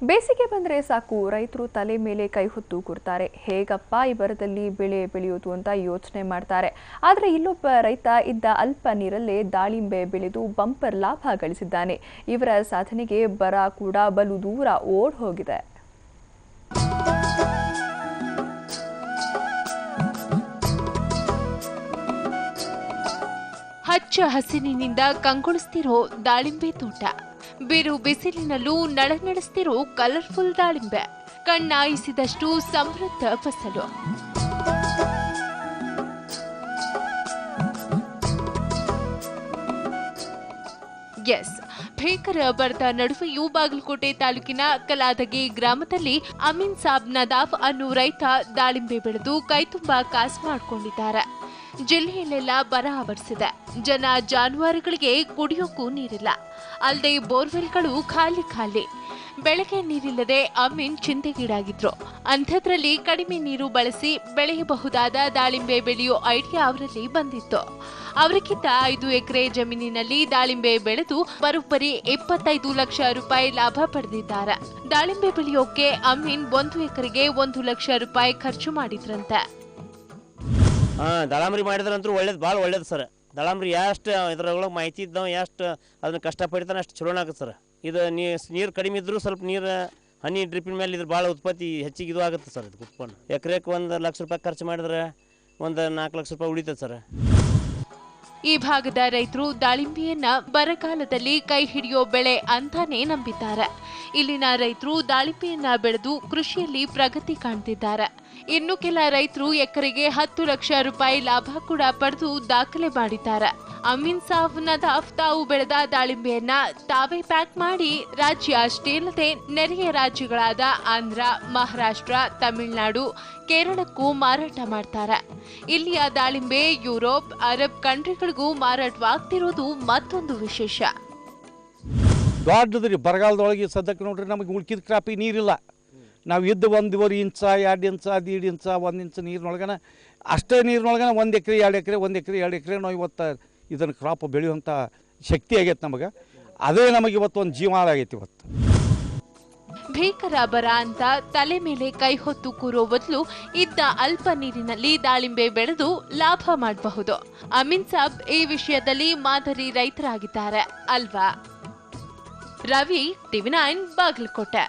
ಬೇಸಿಗೆ ಬಂದರೆ ಸಾಕು ರೈತರು ತಲೆ ಮೇಲೆ ಕೈ ಹೊತ್ತು ಕೂರ್ತಾರೆ. ಹೇಗಪ್ಪ ಈ ಬರದಲ್ಲಿ ಬೆಳೆ ಬೆಳೆಯೋದು ಅಂತ ಯೋಚನೆ ಮಾಡ್ತಾರೆ. ಆದರೆ ಇಲ್ಲೊಬ್ಬ ರೈತ ಇದ್ದ ಅಲ್ಪ ನೀರಲ್ಲೇ ದಾಳಿಂಬೆ ಬೆಳೆದು ಬಂಪರ್ ಲಾಭ ಗಳಿಸಿದ್ದಾನೆ. ಇವರ ಸಾಧನೆಗೆ ಬರ ಕೂಡ ಬಲು ದೂರ ಓಡ್ ಹೋಗಿದೆ. ಹಚ್ಚ ಹಸಿರಿನಿಂದ ಕಂಗೊಳಿಸ್ತಿರೋ ದಾಳಿಂಬೆ ತೋಟ, ಬಿರು ಬಿಸಿಲಿನಲ್ಲೂ ನಳನಳಿಸ್ತಿರೋ ಕಲರ್ಫುಲ್ ದಾಳಿಂಬೆ, ಕಣ್ಣಾಯಿಸಿದಷ್ಟು ಸಮೃದ್ಧ ಫಸಲು. ಎಸ್, ಭೀಕರ ಬರದ ನಡುವೆಯೂ ಬಾಗಲಕೋಟೆ ತಾಲೂಕಿನ ಕಲಾದಗಿ ಗ್ರಾಮದಲ್ಲಿ ಅಮೀನ್ ಸಾಬ್ ನದಾಫ್ ಅನ್ನೋ ರೈತ ದಾಳಿಂಬೆ ಬೆಳೆದು ಕೈತುಂಬಾ ಕಾಸು ಮಾಡಿಕೊಂಡಿದ್ದಾರೆ. ಜಿಲ್ಲೆಯಲ್ಲೆಲ್ಲ ಬರ ಆವರಿಸಿದೆ. ಜನ ಜಾನುವಾರುಗಳಿಗೆ ಕುಡಿಯೋಕ್ಕೂ ನೀರಿಲ್ಲ. ಅಲ್ಲದೆ ಬೋರ್ವೆಲ್ಗಳು ಖಾಲಿ. ಬೆಳಗ್ಗೆ ನೀರಿಲ್ಲದೆ ಅಮೀನ್ ಚಿಂತೆಗೀಡಾಗಿದ್ರು. ಅಂಥದ್ರಲ್ಲಿ ಕಡಿಮೆ ನೀರು ಬಳಸಿ ಬೆಳೆಯಬಹುದಾದ ದಾಳಿಂಬೆ ಬೆಳೆಯೋ ಐಡಿಯಾ ಅವರಲ್ಲಿ ಬಂದಿತ್ತು. ಅವರಿಗಿಂತ 5 ಎಕರೆ ಜಮೀನಿನಲ್ಲಿ ದಾಳಿಂಬೆ ಬೆಳೆದು ಬರೋಬ್ಬರಿ 25 ಲಕ್ಷ ರೂಪಾಯಿ ಲಾಭ ಪಡೆದಿದ್ದಾರೆ. ದಾಳಿಂಬೆ ಬೆಳೆಯೋಕೆ ಅಮೀನ್ 1 ಎಕರೆಗೆ 1 ಲಕ್ಷ ರೂಪಾಯಿ ಖರ್ಚು ಮಾಡಿದ್ರಂತೆ. ದಾಳಂಬ್ರಿ ಮಾಡಿದ್ರಂತೂ ಒಳ್ಳೇದು, ಭಾಳ ಒಳ್ಳೇದು ಸರ್. ದಾಳಂಬ್ರಿ ಎಷ್ಟು ಇದ್ರೊಳಗೆ ಮಾಹಿತಿ ಇದ್ದಾವೆ, ಎಷ್ಟು ಅದನ್ನ ಕಷ್ಟಪಡ್ತಾನೆ ಅಷ್ಟು ಚಲೋನ ಆಗುತ್ತೆ ಸರ್. ಇದು ನೀರು ಕಡಿಮೆ ಇದ್ದರೂ ಸ್ವಲ್ಪ ನೀರು ಹನಿ ಡ್ರಿಪ್ಪಿನ ಮೇಲೆ ಇದ್ರ ಭಾಳ ಉತ್ಪತ್ತಿ ಹೆಚ್ಚಿಗೆ ಇದು ಆಗುತ್ತೆ ಸರ್. ಇದು ಉತ್ಪನ್ನ ಎಕರೆಗೆ 1 ಲಕ್ಷ ರೂಪಾಯಿ ಖರ್ಚು ಮಾಡಿದ್ರೆ 4 ಲಕ್ಷ ರೂಪಾಯಿ ಉಳಿತದೆ ಸರ್. ಈ ಭಾಗದ ರೈತರು ದಾಳಿಂಬೆಯನ್ನ ಬರಗಾಲದಲ್ಲಿ ಕೈ ಹಿಡಿಯೋ ಬೆಳೆ ಅಂತಾನೆ ನಂಬಿದ್ದಾರೆ. ಇಲ್ಲಿನ ರೈತರು ದಾಳಿಂಬೆಯನ್ನ ಬೆಳೆದು ಕೃಷಿಯಲ್ಲಿ ಪ್ರಗತಿ ಕಾಣ್ತಿದ್ದಾರೆ. ಇನ್ನು ಕೆಲ ರೈತರು ಎಕರೆಗೆ 10 ಲಕ್ಷ ರೂಪಾಯಿ ಲಾಭ ಕೂಡ ಪಡೆದು ದಾಖಲೆ ಮಾಡಿದ್ದಾರೆ. ಅಮೀನ್ ಸಾಬ್ ನದಾಫ್ ತಾವು ಬೆಳೆದ ದಾಳಿಂಬೆಯನ್ನ ತಾವೇ ಪ್ಯಾಕ್ ಮಾಡಿ ರಾಜ್ಯ ಅಷ್ಟೇ ಅಲ್ಲದೆ ನೆರೆಯ ರಾಜ್ಯಗಳಾದ ಆಂಧ್ರ, ಮಹಾರಾಷ್ಟ್ರ, ತಮಿಳುನಾಡು, ಕೇರಳಕ್ಕೂ ಮಾರಾಟ ಮಾಡ್ತಾರೆ. ಇಲ್ಲಿಯ ದಾಳಿಂಬೆ ಯುರೋಪ್, ಅರಬ್ ಕಂಟ್ರಿಗಳಿಗೂ ಮಾರಾಟವಾಗ್ತಿರೋದು ಮತ್ತೊಂದು ವಿಶೇಷ. ದೊಡ್ಡದ್ರಿ ಬರಗಾಲದೊಳಗೆ ಸದ್ಯಕ್ಕೆ ನೋಡ್ರಿ ನಮಗೆ ಉಳ್ಕಿದ ಕ್ರಾಪಿಗೆ ನೀರಿಲ್ಲ. ನಾವು ಇದ್ದು 1.5 ಇಂಚ 2 ಇಂಚ 1.5 ಇಂಚ 1 ಇಂಚ್ ನೀರಿನೊಳಗನ ಅಷ್ಟೇ ನೀರಿನೊಳಗನ 1 ಎಕರೆ 2 ಎಕರೆ 1 ಎಕರೆ 2 ಎಕರೆ ನಾವು ಇವತ್ತು ಇದನ್ನು ಕ್ರಾಪ್ ಬೆಳೆಯುವಂಥ ಶಕ್ತಿ ಆಗೈತೆ ನಮಗೆ. ಅದೇ ನಮಗೆ ಇವತ್ತು ಒಂದು ಜೀವ ಆಗೈತಿ. ಇವತ್ತು ಭೀಕರ ಬರ ಅಂತ ತಲೆ ಮೇಲೆ ಕೈ ಹೊತ್ತು ಕೂರೋ ಬದಲು ಇದ್ದ ಅಲ್ಪ ನೀರಿನಲ್ಲಿ ದಾಳಿಂಬೆ ಬೆಳೆದು ಲಾಭ ಮಾಡಬಹುದು. ಅಮೀನ್ ಸಾಬ್ ಈ ವಿಷಯದಲ್ಲಿ ಮಾದರಿ ರೈತರಾಗಿದ್ದಾರೆ ಅಲ್ವಾ? ರವಿ, TV9 ಬಾಗಲಕೋಟೆ.